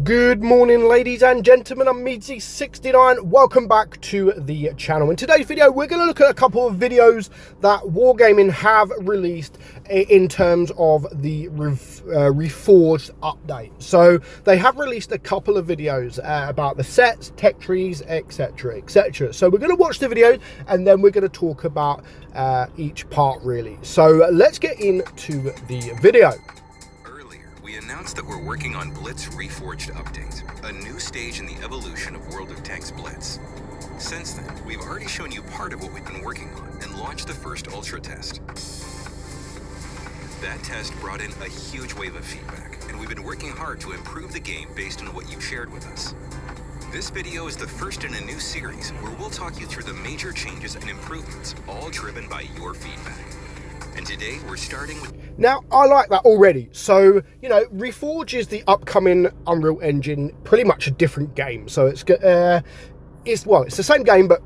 Good morning, ladies and gentlemen. I'm meadsyreplays. Welcome back to the channel. In today's video, we're going to look at a couple of videos that Wargaming have released in terms of the reforged update. So they have released a couple of videos about the sets, tech trees, etc, etc. So we're going to watch the video and then we're going to talk about each part really. So let's get into the video. We announced that we're working on Blitz Reforged Update, a new stage in the evolution of World of Tanks Blitz. Since then, we've already shown you part of what we've been working on and launched the first Ultra test. That test brought in a huge wave of feedback, and we've been working hard to improve the game based on what you've shared with us. This video is the first in a new series where we'll talk you through the major changes and improvements, all driven by your feedback. And today we're starting with... Now, I like that already. So, you know, Reforge is the upcoming Unreal Engine, pretty much a different game. So it's the same game, but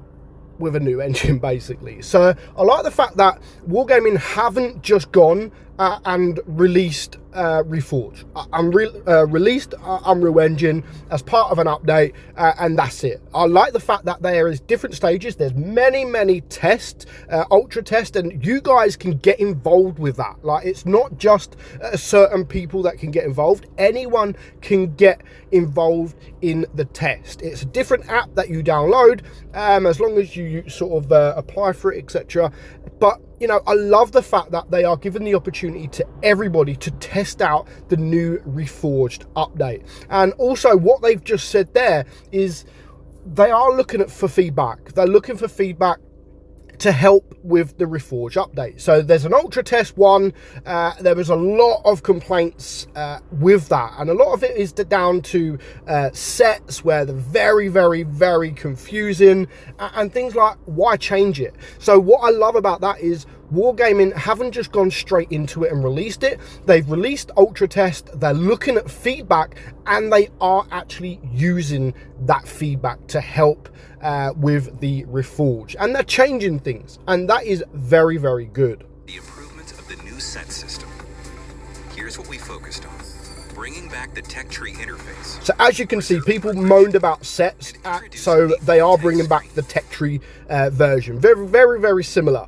with a new engine, basically. So I like the fact that Wargaming haven't just gone and released Reforge, released Unreal Engine as part of an update, and that's it. I like the fact that there is different stages. There's many tests, ultra tests, and you guys can get involved with that. Like, it's not just certain people that can get involved. Anyone can get involved in the test. It's a different app that you download, as long as you sort of apply for it, etc. But you know, I love the fact that they are giving the opportunity to everybody to test out the new Reforged update. And also what they've just said there is they are looking for feedback. They're looking for feedback to help with the Reforge update. So there's an ultra test one. There was a lot of complaints with that, and a lot of it is down to sets where they're very confusing, and things like, why change it? So what I love about that is Wargaming haven't just gone straight into it and released it. They've released ultra test, they're looking at feedback, and they are actually using that feedback to help with the Reforge, and they're changing things, and that is very good. The improvements of the new set system. Here's what we focused on: bringing back the tech tree interface. So as you can see, people moaned about sets, so they are bringing back the tech tree version. Very similar.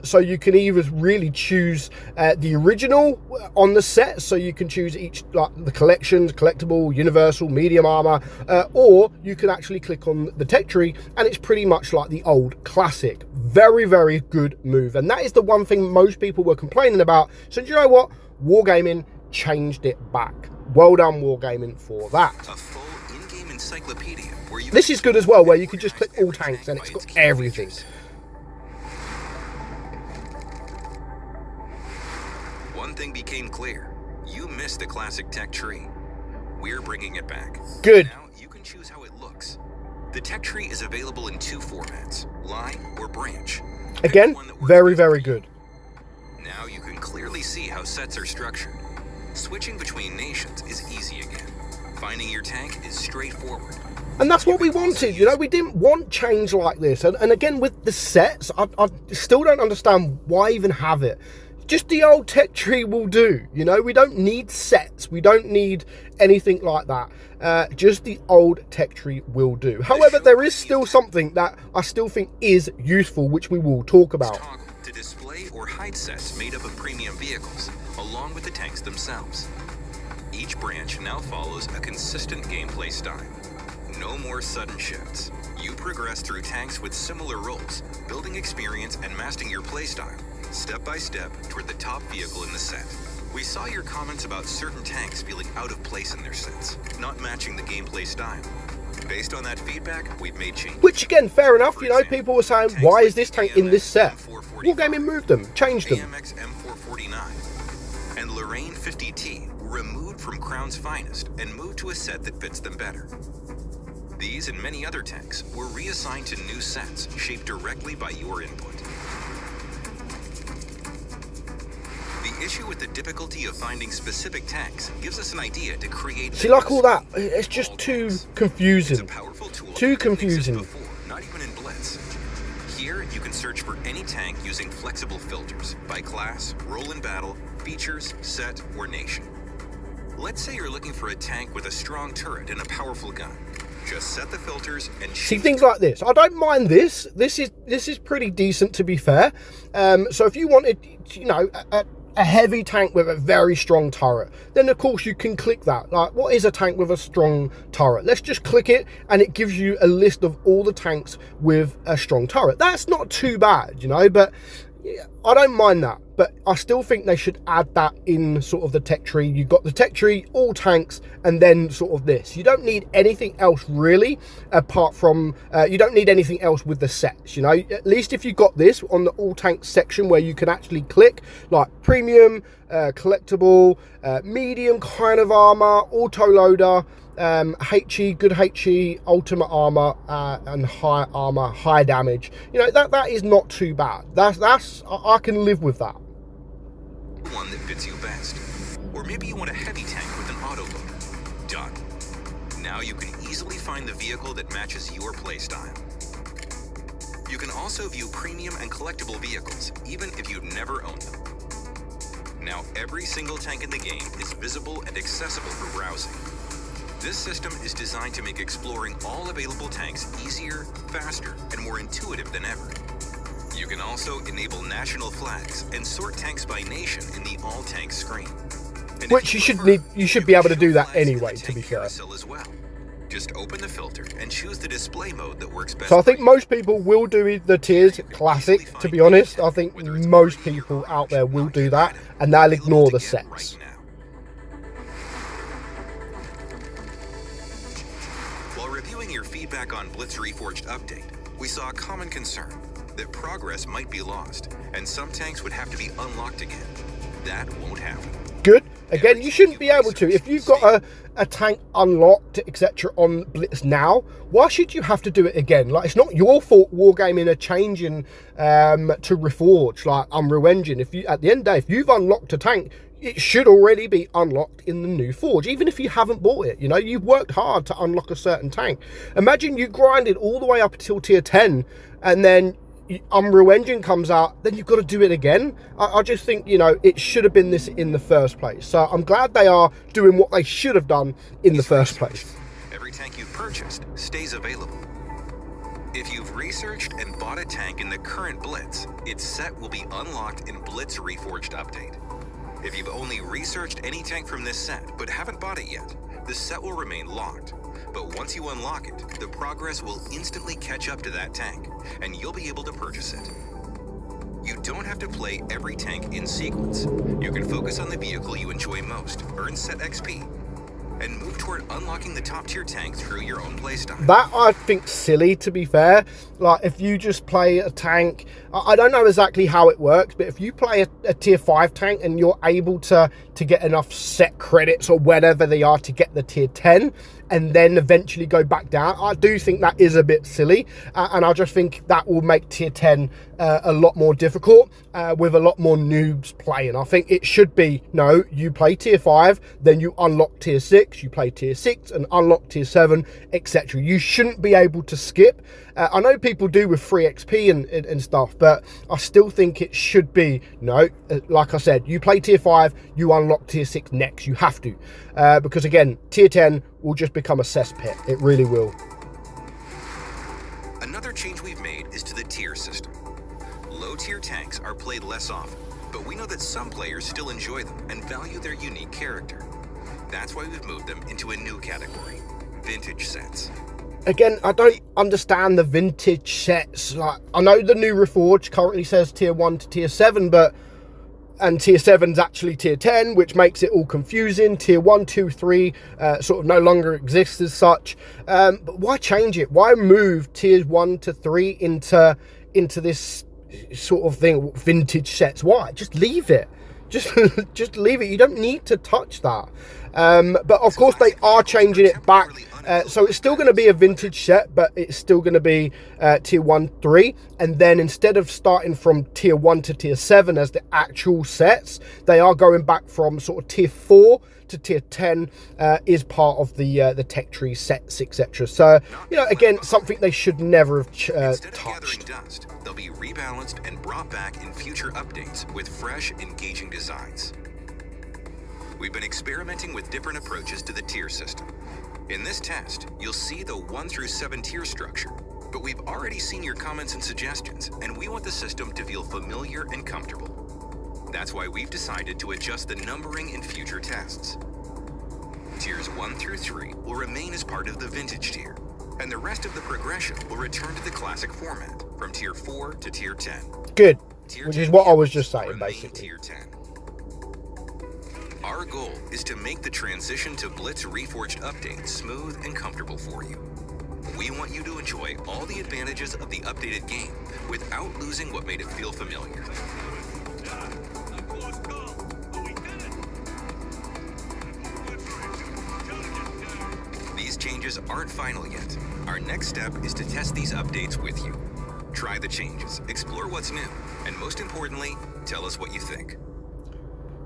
So you can either really choose the original on the set, so you can choose each, like the collections, collectible, universal, medium armor, or you can actually click on the tech tree and it's pretty much like the old classic. Very good move, and that is the one thing most people were complaining about. So do you know what? Wargaming changed it back. Well done, Wargaming, for that. A full in-game encyclopedia where you... This is good as well, where you can just click all tanks and it's got everything. One thing became clear: you missed the classic tech tree. We're bringing it back. Good. Now you can choose how it looks. The tech tree is available in two formats: line or branch. Again, very good. Now you can clearly see how sets are structured. Switching between nations is easy again. Finding your tank is straightforward. And that's what we wanted, you know. We didn't want change like this. And again, with the sets, I still don't understand why even have it. Just the old tech tree will do, you know. We don't need sets. We don't need anything like that. Just the old tech tree will do. However, there is still something that I still think is useful, which we will talk about. To display or hide sets made up of premium vehicles, along with the tanks themselves. Each branch now follows a consistent gameplay style. No more sudden shifts. You progress through tanks with similar roles, building experience and mastering your playstyle, step by step toward the top vehicle in the set. We saw your comments about certain tanks feeling out of place in their sets, not matching the gameplay style. Based on that feedback, we've made changes. Which again, fair enough. You know, people were saying, why is this tank in this set? Wargaming moved them, changed them. AMX M449 and Lorraine 50T were removed from Crown's finest and moved to a set that fits them better. These and many other tanks were reassigned to new sets shaped directly by your input. The issue with the difficulty of finding specific tanks gives us an idea to create... See, like all that, it's just too confusing. It's a powerful tool Too confusing. before, not even in Blitz. Here, you can search for any tank using flexible filters by class, role in battle, features, set, or nation. Let's say you're looking for a tank with a strong turret and a powerful gun. Just set the filters and see things like this. I don't mind this. This is pretty decent, to be fair. So if you wanted, you know, a heavy tank with a very strong turret, then of course you can click that. Like, what is a tank with a strong turret? Let's just click it, and it gives you a list of all the tanks with a strong turret. That's not too bad, you know, but yeah, I don't mind that. But I still think they should add that in sort of the tech tree. You've got the tech tree, all tanks, and then sort of this. You don't need anything else really, apart from, you don't need anything else with the sets, you know. At least if you got this on the all tanks section where you can actually click, like premium, collectible, medium kind of armor, auto loader, HE, good HE, ultimate armor, and high armor, high damage. You know, that is not too bad. I can live with that. One that fits you best. Or maybe you want a heavy tank with an auto loader. Done. Now you can easily find the vehicle that matches your playstyle. You can also view premium and collectible vehicles, even if you've never owned them. Now every single tank in the game is visible and accessible for browsing. This system is designed to make exploring all available tanks easier, faster, and more intuitive than ever. You can also enable national flags and sort tanks by nation in the all tanks screen. And which you should be able to do that anyway, to be fair. As well. Just open the filter and choose the display mode that works best. So I think most people will do the tiers classic, to be honest. I think most people out there will do that, and they'll ignore the sets. While reviewing your feedback on Blitz Reforged update, we saw a common concern that progress might be lost, and some tanks would have to be unlocked again. That won't happen. Good. Again, you shouldn't be able to. If you've got a tank unlocked, etc. on Blitz now, why should you have to do it again? Like, it's not your fault Wargaming are changing to Reforge, like Unreal Engine. If you, at the end of the day, if you've unlocked a tank, it should already be unlocked in the new Forge, even if you haven't bought it. You know, you've worked hard to unlock a certain tank. Imagine you grinded all the way up until tier 10, and then Unreal Engine comes out, then you've got to do it again. I just think, you know, it should have been this in the first place. So I'm glad they are doing what they should have done in the first place. Every tank you've purchased stays available. If you've researched and bought a tank in the current Blitz, its set will be unlocked in Blitz Reforged update. If you've only researched any tank from this set but haven't bought it yet, the set will remain locked. But once you unlock it, the progress will instantly catch up to that tank, and you'll be able to purchase it. You don't have to play every tank in sequence. You can focus on the vehicle you enjoy most, earn set XP, and move toward unlocking the top tier tank through your own playstyle. That I think silly, to be fair. Like, if you just play a tank, I don't know exactly how it works, but if you play a tier 5 tank and you're able to get enough set credits or whatever they are to get the tier 10 and then eventually go back down, I do think that is a bit silly, and I just think that will make tier 10 a lot more difficult with a lot more noobs playing. I think it should be, no, you play tier 5, then you unlock tier 6, you play tier 6 and unlock tier 7, etc. You shouldn't be able to skip. I know people do with free XP and stuff, but I still think it should be, no, like I said, you play tier 5, you unlock tier 6 next. You have to, because again, tier 10 will just become a cesspit. It really will. Another change we've made is to the tier system. Low tier tanks are played less often, but we know that some players still enjoy them and value their unique character. That's why we've moved them into a new category, vintage sets. Again, I don't understand the vintage sets. Like, I know the new Reforge currently says tier 1 to tier 7, and tier 7's actually tier 10, which makes it all confusing. Tier 1, 2, 3 sort of no longer exists as such. But why change it? Why move tiers 1 to 3 into this sort of thing, vintage sets? Why? Just leave it. Just leave it. You don't need to touch that. But of course they are changing it back. So it's still going to be a vintage set, but it's still going to be tier 1, 3. And then instead of starting from tier 1 to tier 7 as the actual sets, they are going back from sort of tier 4 to tier 10 is part of the tech tree sets, etc. So, you know, again, something they should never have touched. Dust, they'll be rebalanced and brought back in future updates with fresh, engaging designs. We've been experimenting with different approaches to the tier system. In this test, you'll see the 1 through 7 tier structure, but we've already seen your comments and suggestions, and we want the system to feel familiar and comfortable. That's why we've decided to adjust the numbering in future tests. Tiers 1 through 3 will remain as part of the vintage tier, and the rest of the progression will return to the classic format, from tier 4 to tier 10. Good, Tier which 10 is what I was just vehicles saying, remain basically. Tier 10. Our goal is to make the transition to Blitz Reforged updates smooth and comfortable for you. We want you to enjoy all the advantages of the updated game without losing what made it feel familiar. These changes aren't final yet. Our next step is to test these updates with you. Try the changes, explore what's new, and most importantly, tell us what you think.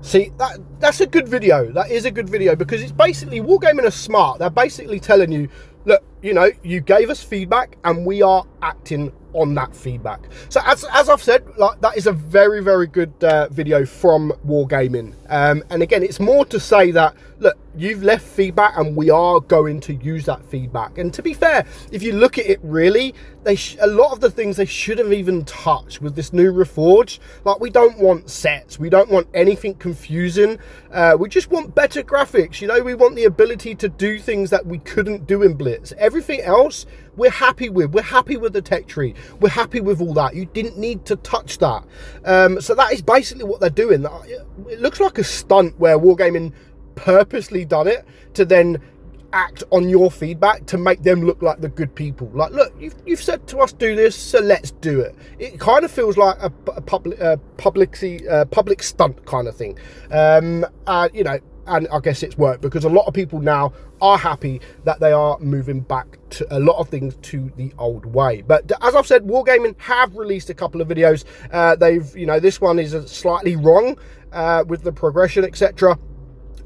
See, that's a good video. That is a good video, because it's basically, Wargaming are smart. They're basically telling you, look, you know, you gave us feedback and we are acting on that feedback. So as I've said, like, that is a very, very good video from Wargaming. And again, it's more to say that, look, you've left feedback and we are going to use that feedback. And to be fair, if you look at it, really, a lot of the things they should have even touched with this new Reforge. Like, we don't want sets, we don't want anything confusing, we just want better graphics. You know, we want the ability to do things that we couldn't do in Blitz. Everything else we're happy with. We're happy with the tech tree, we're happy with all that. You didn't need to touch that. So that is basically what they're doing. It looks like a stunt where Wargaming purposely done it to then act on your feedback to make them look like the good people. Like, look, you've said to us do this, so let's do it. It kind of feels like a public stunt kind of thing. You know, and I guess it's worked, because a lot of people now are happy that they are moving back to a lot of things to the old way. But as I've said, Wargaming have released a couple of videos. You know, this one is slightly wrong with the progression, etc.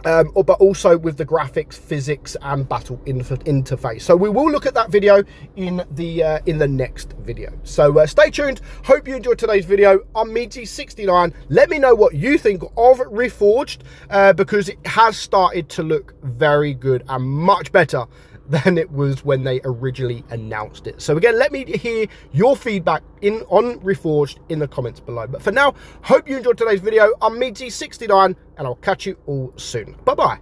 But also with the graphics, physics, and battle interface. So we will look at that video in the next video. So stay tuned. Hope you enjoyed today's video. I'm meadsy69. Let me know what you think of Reforged, because it has started to look very good and much better than it was when they originally announced it. So again, let me hear your feedback on Reforged in the comments below. But for now, hope you enjoyed today's video. I'm meadsy69, and I'll catch you all soon. Bye bye.